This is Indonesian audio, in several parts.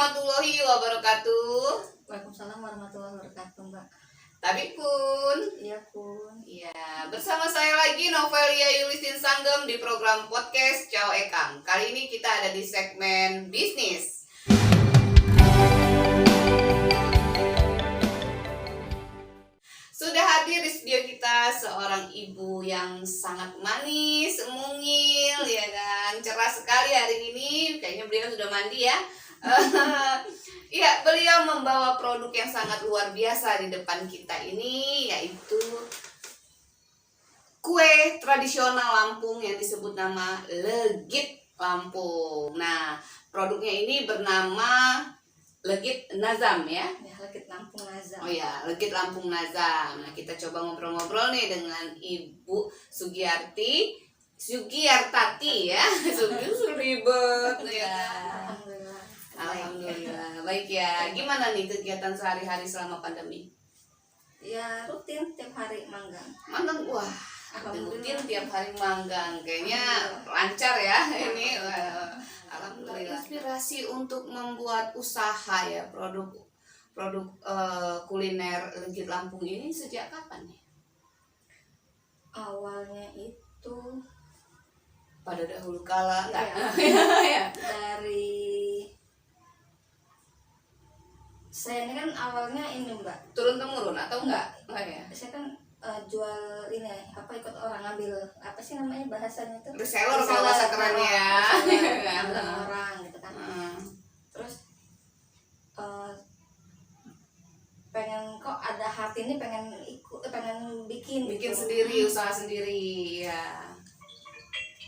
warahmatullahi wabarakatuh. Waalaikumsalam warahmatullahi wabarakatuh, Mbak. Tapi Kun, Iya, Kun. ya bersama saya lagi Novelia Yulistin Sanggem di program podcast Ciao Ekang. Kali ini kita ada di segmen bisnis. Sudah hadir di studio kita seorang ibu yang sangat manis, mungil, ya kan, cerah sekali hari ini. Kayaknya beliau sudah mandi ya. Ya, beliau membawa produk yang sangat luar biasa di depan kita ini, yaitu kue tradisional Lampung yang disebut nama Legit Lampung. Nah, produknya ini bernama Legit Nazam ya. Ya, Legit Lampung Nazam. Oh ya, Legit Lampung Nazam. Nah, kita coba ngobrol-ngobrol nih dengan Ibu Sugiyartati ya. Ribet ya. Alhamdulillah. Alhamdulillah. Baik ya. Gimana nih kegiatan sehari-hari selama pandemi? Ya, rutin tiap hari manggang. Manggang, wah. Rutin tiap hari manggang. Kayaknya lancar ya ini. Alhamdulillah. Inspirasi untuk membuat usaha ya, produk kuliner Legit Lampung ini sejak kapan nih? Awalnya itu Pada dahulu kala enggak? ya, dari saya ini kan awalnya ini, Mbak. Turun temurun atau enggak? Ya. Saya kan jual ini ikut orang ngambil apa sih namanya bahasanya itu? Reseller kalau bahasa kerennya ya. Ngambil orang gitu kan. Terus pengen kok ada hati ini pengen bikin gitu. Sendiri, usaha sendiri ya.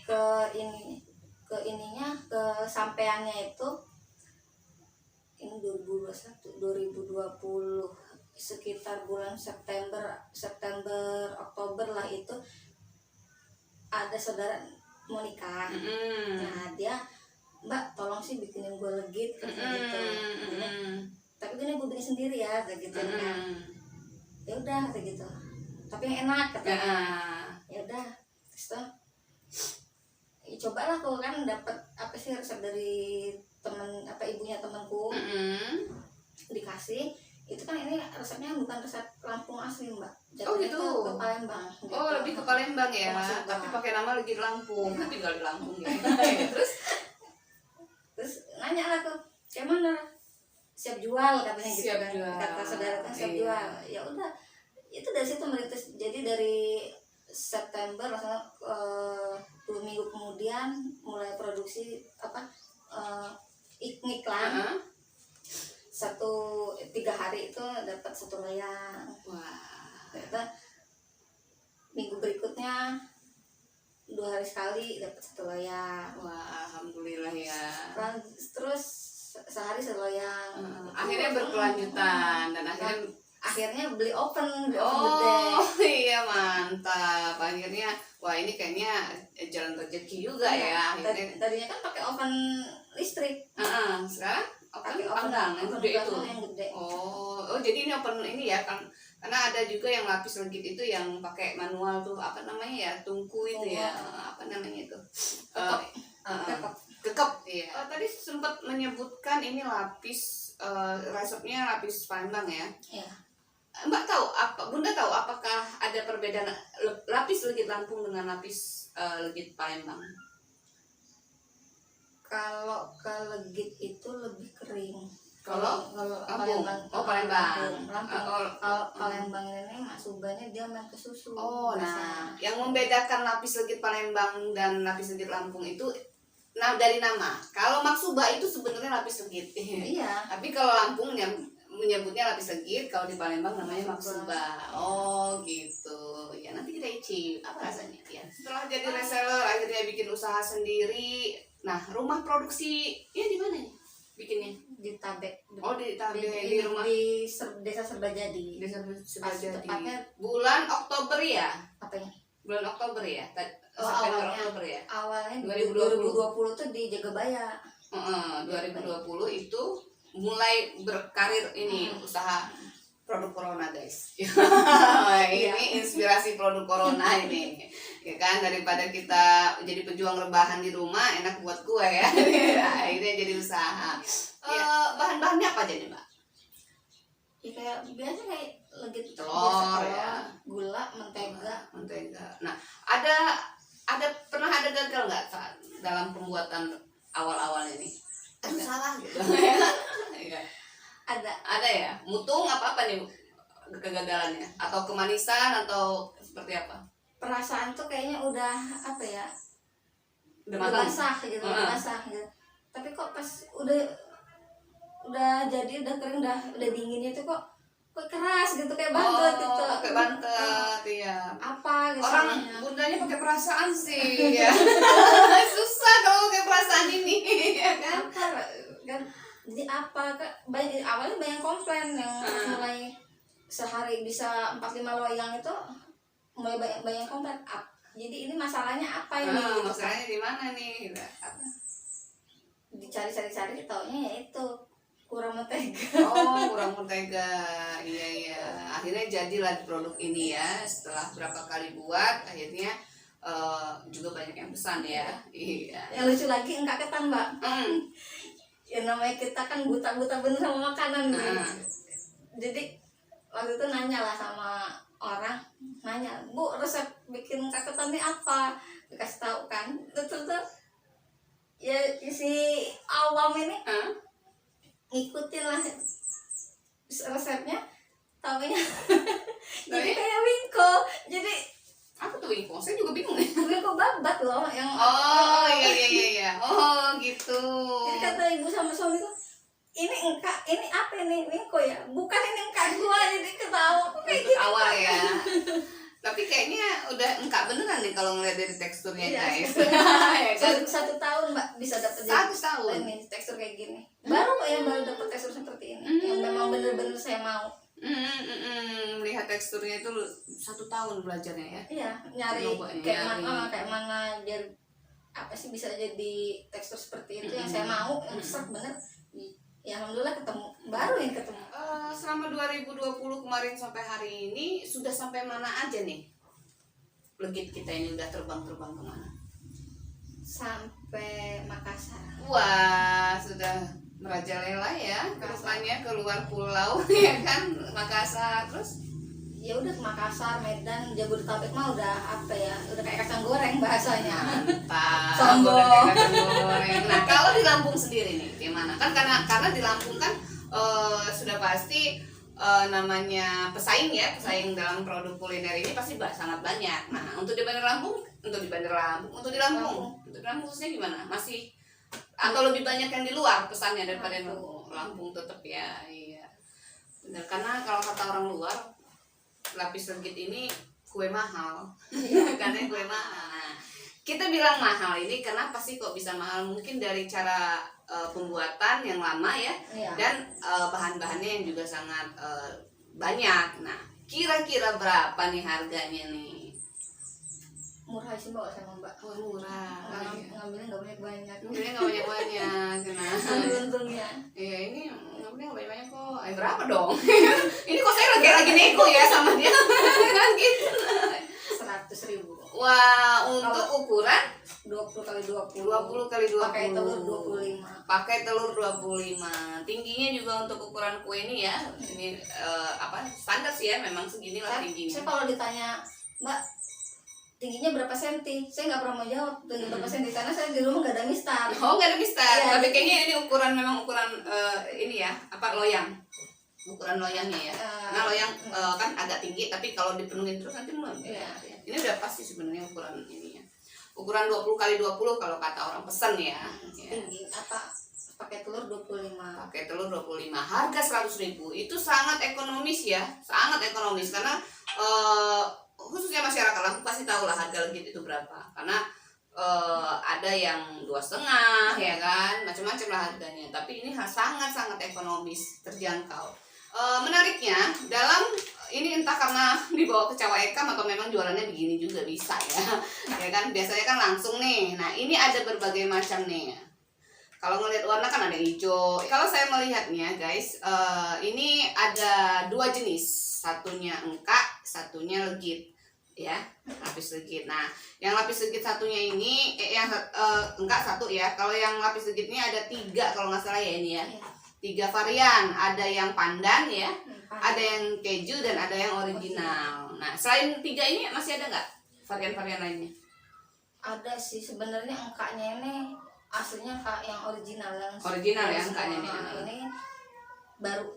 Ke sampeannya itu ini 2020 sekitar bulan September Oktober lah, itu ada saudara mau nikah. Nah, dia, Mbak tolong sih bikinin gue legit kayak gitu. Tapi gini gue bikin sendiri ya kayak gitu kan. Ya udah kayak gitu. Tapi yang enak katanya. Ya udah, terus tuh cobalah aku kan dapat apa sih resep dari ibunya temanku. Dikasih itu kan, ini resepnya bukan resep Lampung asli, Mbak. Jatuhnya gitu. ke Palembang gitu. Oh, lebih ke Palembang ya. Tapi pakai nama Legit Lampung. Tinggal di Lampung ya. Terus nanya lah tuh, kayak mana? Siap jual katanya gitu kan. Kata saudara kan siap jual. Ya udah, itu dari situ merintis. Jadi dari September langsung 2 minggu kemudian mulai produksi iklan. 3 hari itu dapat 1 loyang. Wah. Ternyata minggu berikutnya 2 hari sekali dapat 1 loyang. Wah, alhamdulillah ya. Terus sehari 1 loyang. Akhirnya berkelanjutan dan akhirnya beli oven gede. Iya, mantap. Akhirnya wah, ini kayaknya jalan rezeki juga ya. Tadinya kan pakai oven listrik. Sekarang pakai oven panggang yang gede itu. Yang gede. Oh, jadi ini oven ini ya kan, karena ada juga yang lapis legit itu yang pakai manual tuh, apa namanya ya, tungku itu ya, apa namanya itu, kekep. Iya. Tadi sempat menyebutkan ini lapis, resepnya lapis Palembang ya. Iya. Bunda tahu apakah ada perbedaan lapis Legit Lampung dengan lapis Legit Palembang? Kalau ke Legit itu lebih kering. Kalau Palembang. Palembang. Kalau Palembang ini Mak Subanya dia main ke susu. Nah, yang membedakan lapis Legit Palembang dan lapis Legit Lampung itu dari nama. Kalau Mak Suba itu sebenarnya lapis legit. Iya. Tapi kalau Lampung menyebutnya lapis legit, kalau di Palembang namanya Mak Suba. Oh, gitu. Ya, nanti kita icip apa rasanya ya. Setelah jadi reseller akhirnya bikin usaha sendiri. Nah, rumah produksi di mana nih bikinnya? Di Tabek. Oh, di Tabek, di rumah di Desa Serbajadi. Desa Serbajadi. Tepatnya bulan Oktober ya? Apanya? Bulan Oktober ya? Awalnya Oktober ya? Awalnya 2020 tuh di Jagabaya. 2020 itu mulai berkarir ini usaha produk corona, guys. Ini inspirasi produk corona ini. ya kan, daripada kita jadi pejuang rebahan di rumah, enak buat kue ya. Akhirnya jadi usaha. Bahan-bahannya apa aja nih Mbak? Ya kayak biasa kayak legit Telur, biasa, ya. gula, mentega. Nah, ada pernah ada gagal nggak saat dalam pembuatan awal-awal ini? Aduh, salah gitu. Iya. Ada ya? Mutung apa nih kegagalannya? Atau kemanisan atau seperti apa? Perasaan tuh kayaknya udah apa ya? Udah Udah matang? basah gitu, udah basah gitu. Tapi kok pas udah jadi, udah kering, udah dinginnya tuh kok keras gitu, kayak bantet gitu. Pakai bantet, iya. Apa gitu Orang namanya? bundanya pakai perasaan sih, ya. Susah kalau pakai perasaan ini, ya kan? Apa kan? Jadi apa kan? Awalnya banyak komplain yang mulai sehari bisa 4-5 loyang itu, mulai banyak komplain. Jadi ini masalahnya apa ini? Gitu. Masalahnya di mana nih? Dicari-cari taunya ya itu kurang mentega. Kurang mentega. Iya. Akhirnya jadilah produk ini ya. Setelah berapa kali buat, akhirnya juga banyak yang pesan ya. Iya. Yang lucu lagi enggak ketan, Mbak. Ya namanya kita kan buta-buta bener sama makanan gitu. Jadi waktu itu nanya lah sama orang, nanya, Bu, resep bikin kaketan ini apa? Dikasih tahu kan. Terus ya si awam ini ngikutin lah resepnya, taunya jadi kayak wingko. Jadi apa tuh wingko? Saya juga bingung nih. wingko babat loh yang Iya. Gitu. Jadi kata ibu sama suamiku, ini apa ini wingko ya? Bukan, ini engkak gua. Jadi ketawa kok kayak gitu. Awal ya. Tapi kayaknya udah engkak beneran nih kalau ngeliat dari teksturnya, guys. Ya kan? Satu tahun Mbak bisa dapat 1 tahun ini tekstur kayak gini. Baru dapat tekstur seperti ini. Yang memang bener-bener saya mau. Melihat teksturnya itu 1 tahun belajarnya ya. Iya, nyari kayak mana biar apa sih bisa jadi tekstur seperti itu yang saya mau, yang serak bener. Ya alhamdulillah ketemu, baru yang ketemu. Selama 2020 kemarin sampai hari ini sudah sampai mana aja nih legit kita ini, udah terbang kemana? Sampai Makassar. Wah, sudah merajalela ya rasanya, keluar pulau ya kan, Makassar. Terus ya udah ke Makassar, Medan, Jabodetabek mah udah apa ya, udah kayak kacang goreng bahasanya. mantap. Sombong. Udah kayak kacang goreng. Nah, kalau di Lampung sendiri nih gimana? Kan karena di Lampung kan sudah pasti namanya pesaing dalam produk kuliner ini pasti sangat banyak. Nah, untuk di Lampung khususnya gimana? Masih atau lebih banyak yang di luar pesannya daripada Lampung tetap ya. Iya. Benar, karena kalau kata orang luar, lapis legit ini kue mahal. Karena kue mahal. Nah, kita bilang mahal ini kenapa sih kok bisa mahal? Mungkin dari cara pembuatan yang lama ya, dan bahan-bahannya yang juga sangat banyak. Nah, kira-kira berapa nih harganya nih? Murah sih Mbak, sama Mbak. Murah. Ngambilnya nggak banyak-banyak. Nah, Untungnya. iya, ini ngambilnya nggak banyak-banyak kok. Berapa dong? Ini kok saya lagi nego ya sama dia. Kan gitu. 100.000. Wah, untuk ukuran 20x20. 20x20. Pakai telur 25. Pakai telur 25. Tingginya juga untuk ukuran kue ini ya. Ini standar sih ya, memang segini lah tingginya. Saya kalau ditanya, Mbak, tingginya berapa senti? Saya nggak pernah mau jawab tinggi berapa senti, karena saya di rumah nggak ada mistar. Oh, nggak ada mistar. Ya, tapi kayaknya ini memang ukuran ini ya, loyang. Ukuran loyangnya ya. Nah, loyang kan agak tinggi, tapi kalau dipenuhin terus nanti melon. Ya. Ini udah pasti sebenarnya ukuran ininya. Ukuran 20x20 kalau kata orang pesan ya. Tinggi pakai telur 25. Pakai telur 25. Harga 100.000. Itu sangat ekonomis ya. Sangat ekonomis karena khususnya masyarakat Lampung pasti tahu lah harga legit itu berapa. Karena ada yang 2,5 ya kan, macam-macam lah harganya. Tapi ini sangat ekonomis, terjangkau. Menariknya dalam ini entah karena dibawa ke Cawa Ekam atau memang jualannya begini juga bisa ya. Ya kan biasanya kan langsung nih. Nah, ini ada berbagai macam nih. Kalau ngelihat warna kan ada hijau. Kalau saya melihatnya guys, ini ada 2 jenis. Satunya engkak, satunya legit. ya, lapis legit. Nah, yang lapis legit satunya ini enggak satu ya. Kalau yang lapis legit ini ada 3 kalau nggak salah ya ini ya. Iya. 3 varian, ada yang pandan ya, Pandan. ada yang keju dan ada yang original. Nah, selain 3 ini masih ada nggak varian-varian lainnya? Ada sih sebenarnya angkanya ini aslinya kak yang original yang Original ya semua. angkanya nih. Ini baru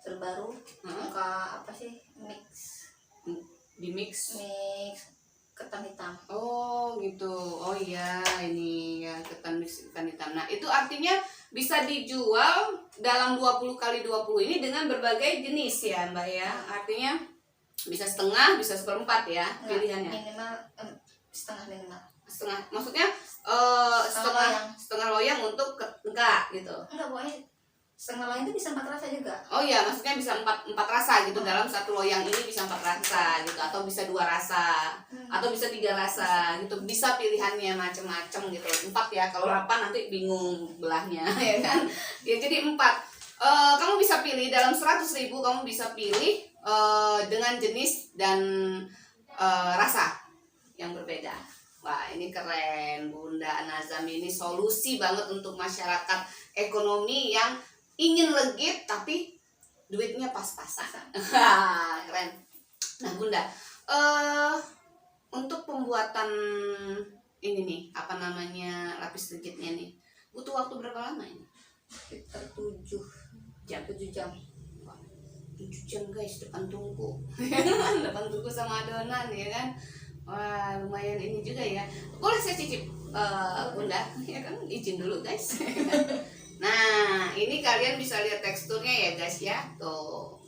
terbaru angka apa sih mix Di mix. ketan hitam. Oh gitu. Oh iya, ini ya ketan hitam. Nah, itu artinya bisa dijual dalam 20 kali 20 ini dengan berbagai jenis ya, Mbak ya. Artinya bisa setengah, bisa seperempat ya pilihannya. Minimal setengah minimal. Setengah. Maksudnya loyang. setengah loyang untuk enggak gitu. Enggak, pokoknya setengah loyang itu bisa 4 rasa juga. Oh iya, maksudnya bisa 4 rasa gitu. Dalam satu loyang ini bisa 4 rasa gitu, atau bisa 2 rasa, atau bisa 3 rasa gitu. Bisa pilihannya macam-macam gitu. 4 ya, kalau 8 nanti bingung belahnya ya kan. Ya jadi 4. Kamu bisa pilih dalam 100.000 kamu bisa pilih dengan jenis dan rasa yang berbeda. Wah, ini keren. Bunda Nazam ini solusi banget untuk masyarakat ekonomi yang ingin legit tapi duitnya pas-pasan. Keren. Nah, Bunda, untuk pembuatan ini nih, apa namanya, lapis legitnya nih, butuh waktu berapa lama ini? Sekitar 7 jam. 7 jam guys, depan tungku. Depan tungku sama adonan ya kan. Wah, lumayan ini juga ya. Boleh saya cicip, Bunda? Ya kan, izin dulu guys. Nah, ini kalian bisa lihat teksturnya ya guys ya. Tuh.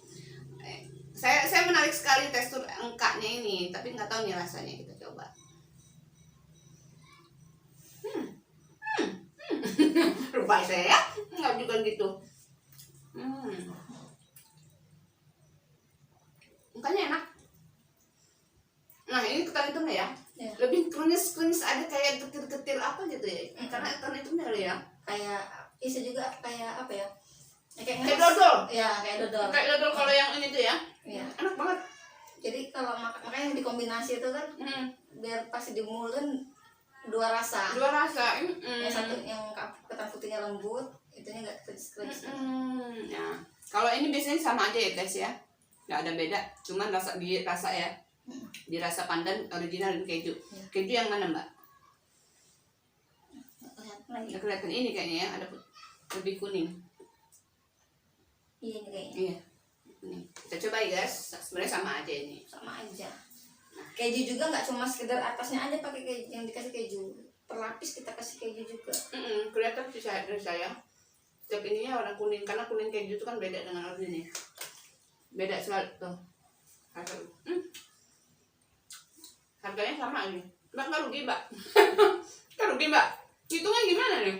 Saya menarik sekali tekstur engkaknya ini, tapi nggak tahu nih rasanya, kita coba. Lupa saya ya, nggak juga gitu. Engkaknya enak. Nah, ini ketan hitamnya ya. Ya. Lebih krenyes ada kayak getir-getir apa gitu ya. Karena ketan hitamnya ya. Kayak bisa juga kayak apa ya? Kayak dodol. Ya, kayak dodol. Kayak dodol kalau yang ini tuh ya. Iya. Enak banget. Jadi kalau makanya dikombinasi itu kan biar pas di mulut 2 rasa. 2 rasa. Yang satu yang ketan putihnya lembut, itunya enggak krimis. Nah, kalau ini biasanya sama aja ya guys ya. Nggak ada beda, cuman rasa ya. Di rasa pandan, original dan keju. Keju yang mana, Mbak? Nggak kelihatan ini kayaknya ya, ada lebih kuning. Iya, ini kayaknya. Iya. Nih, kita coba ya guys. Sebenarnya sama aja ini. Sama aja. Keju juga nggak cuma sekedar atasnya aja pakai keju, yang dikasih keju. Perlapis kita kasih keju juga. Kelihatan sih dari saya. Setiap ininya warna kuning, karena kuning keju itu kan beda dengan ini. Beda sekali tuh. Harganya sama ini. Mbak nggak rugi, Mbak. Nggak rugi, Mbak. Hitungnya gimana nih?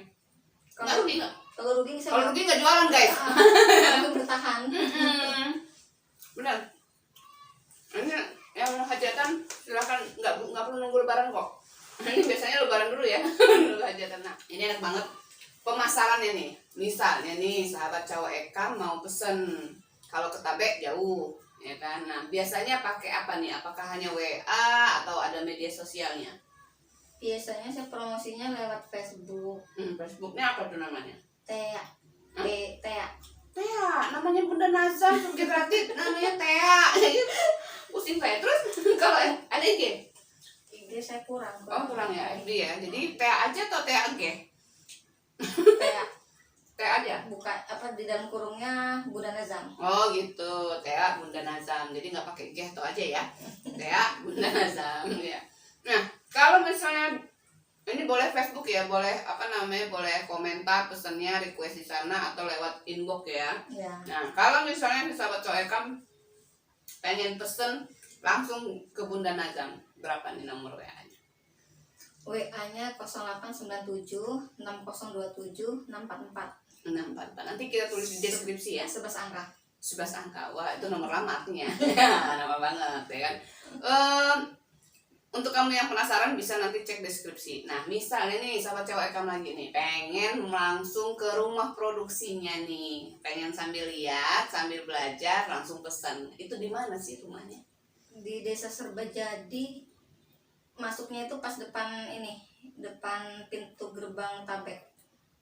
Nggak rugi nggak? Kalau rugi saya. Kalau rugi nggak jualan guys. Aku bertahan. Benar. Ini yang hajatan silakan, nggak perlu nunggu lebaran kok. Ini biasanya lebaran dulu ya. Dulu hajatan. Nah, ini enak banget. Pemasarannya nih. Misalnya nih sahabat cowok Eka mau pesen, kalau ke Tabe jauh, ya kan. Nah, biasanya pakai apa nih? Apakah hanya WA atau ada media sosialnya? Biasanya saya promosinya lewat Facebook. Facebooknya apa tuh namanya? Tea. Tea, namanya Bunda Nazam, subjek gratis, namanya Tea. Pusing saya. Terus kalau ada IG? IG saya kurang. Oh, kurang ya, FB ya. Jadi Tea aja atau Tea G? Tea. Tea aja? Bukan apa di dalam kurungnya Bunda Nazam. Oh gitu, Tea Bunda Nazam. Jadi nggak pakai G atau aja ya. Tea Bunda Nazam ya. Nah, kalau misalnya ini boleh Facebook ya, boleh boleh komentar pesannya, request di sana atau lewat inbox ya. Ya. Nah, kalau misalnya sahabat Coekam pengen pesen langsung ke Bunda Nazam, berapa nih nomor WA-nya? WA-nya 0897 6027 644. 644. Nanti kita tulis di deskripsi ya. 11 angka. 11 angka. Wah, itu nomor lama artinya. Nama banget ya kan. Untuk kamu yang penasaran bisa nanti cek deskripsi. Nah, misalnya nih sahabat cewek kamu lagi nih pengen langsung ke rumah produksinya nih, pengen sambil lihat, sambil belajar, langsung pesan. Itu di mana sih rumahnya? di Desa Serbajadi, masuknya itu pas depan ini, depan pintu gerbang Tabek.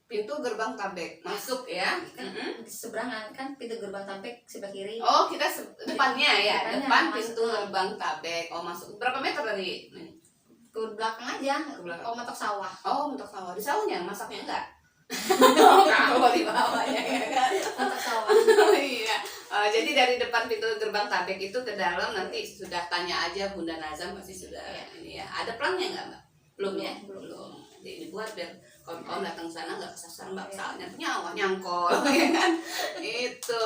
Pintu gerbang Tabek masuk ya. Kan di seberangan kan pintu gerbang Tabek sebelah kiri. Oh, kita depannya ya, Depannya, depan masuk. pintu gerbang Tabek. Oh, masuk berapa meter dari ini? Ke belakang aja. Ke belakang. Oh, matok sawah. Oh, untuk sawah. Di sawahnya masaknya enggak? Kalau di bawahnya ya kan. Matok sawah. Oh, iya. Jadi dari depan pintu gerbang Tabek itu ke dalam nanti sudah tanya aja Bunda Nazam pasti sudah ini ya. Ada plannya nggak Mbak? Belum ya? Belum. Jadi dibuat biar kawan-kawan datang sana nggak kesasar Mbak, soalnya nyawa nyangkol ya kan. Itu.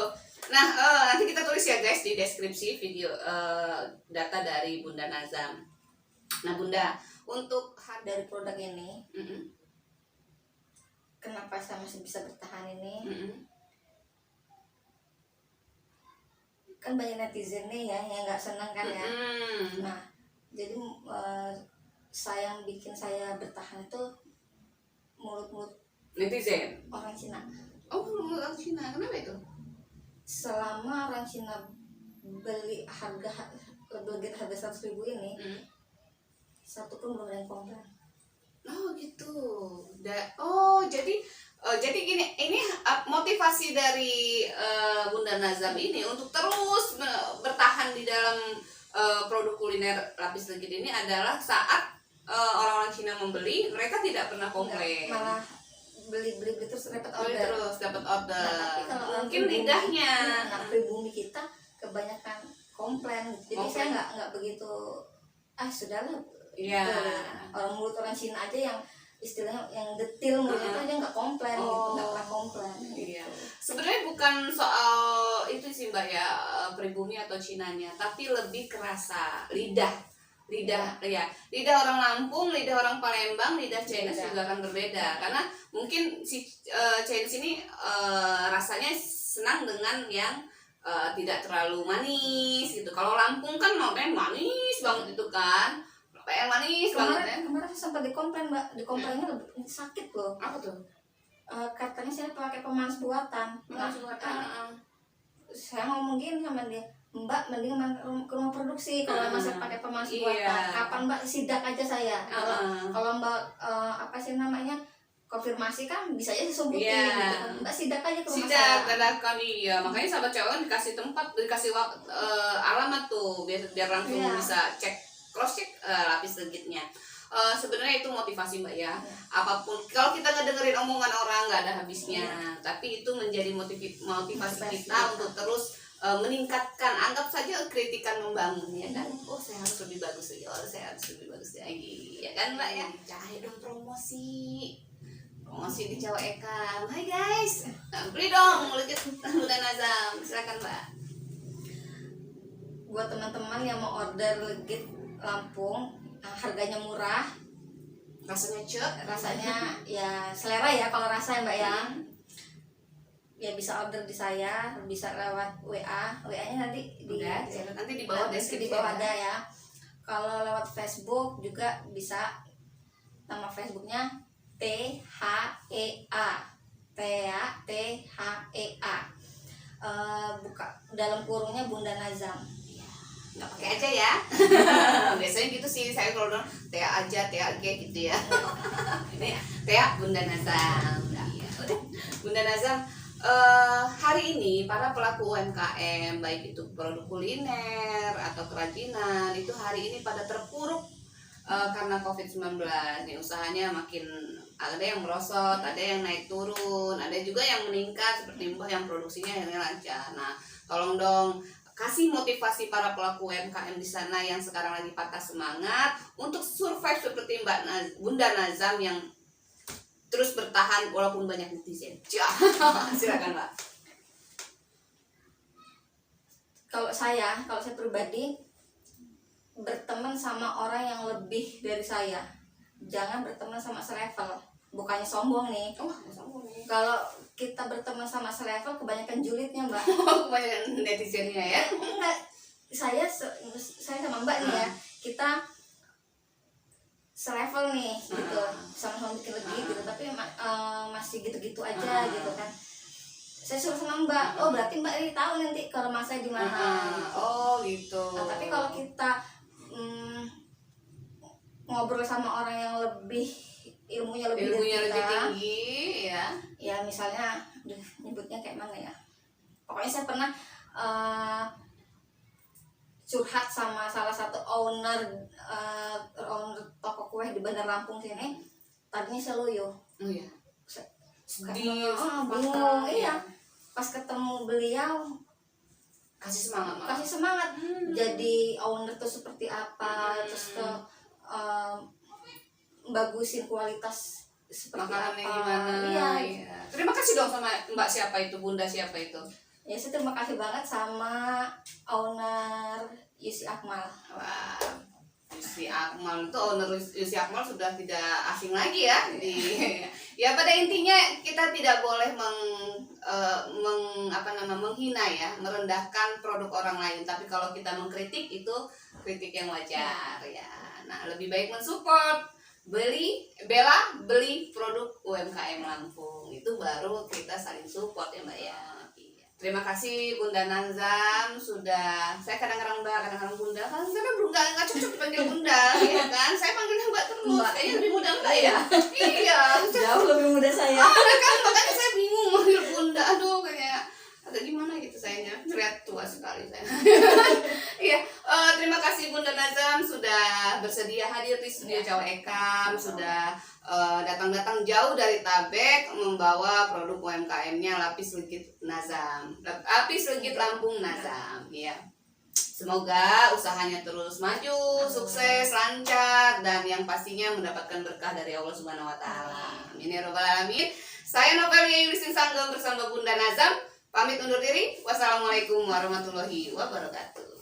Nah, nanti kita tulis ya guys di deskripsi video data dari Bunda Nazam. Nah Bunda, untuk Dari produk ini, Mm-mm, kenapa saya masih bisa bertahan ini? mm-mm, Kan banyak netizen nih ya yang nggak senang kan ya. mm-mm. Nah, jadi yang bikin saya bertahan itu mulut-mulut Netizen. orang Cina. Oh, belum orang Cina. Kenapa itu? Selama orang Cina beli harga lebih harga 100.000 ini, Mm. satu pun belum ada yang komplain. Oh gitu. Oh jadi gini, ini motivasi dari Bunda Nazam ini untuk terus bertahan di dalam produk kuliner lapis legit ini adalah saat orang-orang Cina membeli, mereka tidak pernah komplain. Malah beli terus dapat Beli order. terus dapat order. Nah, tapi kalau orang Mungkin pribumi- lidahnya. Nah, pribumi kita kebanyakan komplain. Jadi Komplain. saya nggak begitu. Sudahlah. Iya. Orang mulut orang Cina aja yang istilahnya yang detil mulutnya itu aja nggak komplain gitu, nggak pernah komplain. Iya. Gitu. Sebenarnya bukan soal itu sih Mbak ya, pribumi atau Cinanya, tapi lebih kerasa lidah ya, lidah orang Lampung, lidah orang Palembang, lidah Chinese Beda. juga akan berbeda karena mungkin si Chinese ini rasanya senang dengan yang tidak terlalu manis gitu. Kalau Lampung kan maunya manis banget itu kan, yang manis banget ya. Kemarin saya sempat dikomplain Mbak, dikomplainnya lebih sakit loh. Apa tuh? Katanya saya pakai pemanis buatan. Manis Nah, buatan. kan saya ngomong gini sama dia, Mbak mending ke rumah produksi kalau emang saya pakai pemanis Iya. buatan. Kapan Mbak sidak aja saya. Kalau Mbak apa sih namanya konfirmasi kan bisa aja disumbutin. Iya. Gitu kan. Mbak sidak aja ke rumah Sidak saya. dadakan iya, makanya sahabat cewek dikasih tempat, dikasih alamat tuh biar langsung Iya. bisa cross check lapis legitnya. Sebenarnya itu motivasi Mbak ya. Apapun kalau kita ngedengerin omongan orang nggak ada habisnya, tapi itu menjadi motivasi kita untuk terus meningkatkan. Anggap saja kritikan membangun ya kan. Oh saya harus lebih bagus lagi, saya harus lebih bagus lagi ya kan Mbak ya. Cahaya dong promosi di Jawa Eka. Hai guys, beli dong legit Bunda Nazam, silakan Mbak. Buat teman-teman yang mau order legit Lampung, harganya murah, Rasanya rasanya ya selera ya kalau rasa ya Mbak ya. Ya bisa order di saya, bisa lewat WA-nya nanti Udah, nanti di bawah deskripsi di bawah ada ya. Kalau lewat Facebook juga bisa, nama Facebooknya THEA buka dalam kurungnya Bunda Nazam. nggak pakai aja ya. Biasanya gitu sih saya kalau bilang Tea aja, Tea gitu ya. Ini Tea Bunda Nazam. Iya. Udah Bunda Nazam. Hari ini para pelaku UMKM baik itu produk kuliner atau kerajinan itu hari ini pada terpuruk karena COVID-19. Nih, usahanya makin ada yang merosot, ada yang naik turun, ada juga yang meningkat seperti Mbak yang produksinya akhirnya lancar. Nah, tolong dong kasih motivasi para pelaku UMKM di sana yang sekarang lagi patah semangat untuk survive seperti Bunda Nazam yang terus bertahan walaupun banyak netizen. Silakan Mbak. Kalau saya pribadi berteman sama orang yang lebih dari saya, jangan berteman sama selevel. Bukannya sombong nih. Oh, sombong nih. Kalau kita berteman sama selevel kebanyakan julidnya Mbak. Kebanyakan netizennya ya. Enggak, saya sama Mbak nih ya, kita selevel nih gitu, sama-sama bikin lebih gitu, tapi masih gitu-gitu aja gitu kan. saya suruh sama Mbak, oh berarti Mbak ini tahu nanti kelemahan saya di mana. Oh gitu. Nah, tapi kalau kita ngobrol sama orang yang ilmunya lebih dari Ilmunya lebih kita, tinggi ya. ya misalnya, nyebutnya kayak mana ya? Pokoknya saya pernah curhat sama salah satu owner toko kue di Bandar Lampung sini. Tadinya saya loyo. Oh ya. Bingung, iya. Pas ketemu beliau Kasih semangat malah. kasih semangat. Jadi owner tuh seperti apa, terus tuh bagusin kualitas seperti Makanannya apa. gimana? Iya. Iya. Terima kasih dong sama Mbak siapa itu, Bunda siapa itu. Ya saya terima kasih banget sama owner Yusi Akmal. Wah, Yusi Akmal itu owner Yusi Akmal sudah tidak asing lagi ya. Jadi ya pada intinya kita tidak boleh menghina ya, merendahkan produk orang lain. Tapi kalau kita mengkritik itu kritik yang wajar ya. Nah, lebih baik mensupport, beli produk UMKM Lampung. Itu baru kita saling support ya Mbak ya. Terima kasih Bunda Nazam sudah, saya kadang-kadang Mbak, kadang-kadang Bunda, kan saya kan belum nggak cocok dipanggil Bunda, ya kan? Saya panggilnya Mbak terus, Mbak. kayaknya lebih muda Mbak ya. Iya, Jauh lebih muda saya. kan makanya saya bingung manggil Bunda, aduh kayak agak gimana gitu sayanya, terlihat tua sekali saya. Iya, terima kasih Bunda Nazam sudah bersedia hadir di studio Jawa Ekam, sudah datang-datang jauh dari Tabek membawa produk UMKM-nya Lapis Legit Nazam, Lapis Legit Lampung Nazam, ya. Semoga usahanya terus maju, sukses, lancar, dan yang pastinya mendapatkan berkah dari Allah Subhanahu Wa Taala. Amin ya robbal alamin. Saya Novelia Yulisin Sanggam bersama Bunda Nazam pamit undur diri. Wassalamualaikum warahmatullahi wabarakatuh.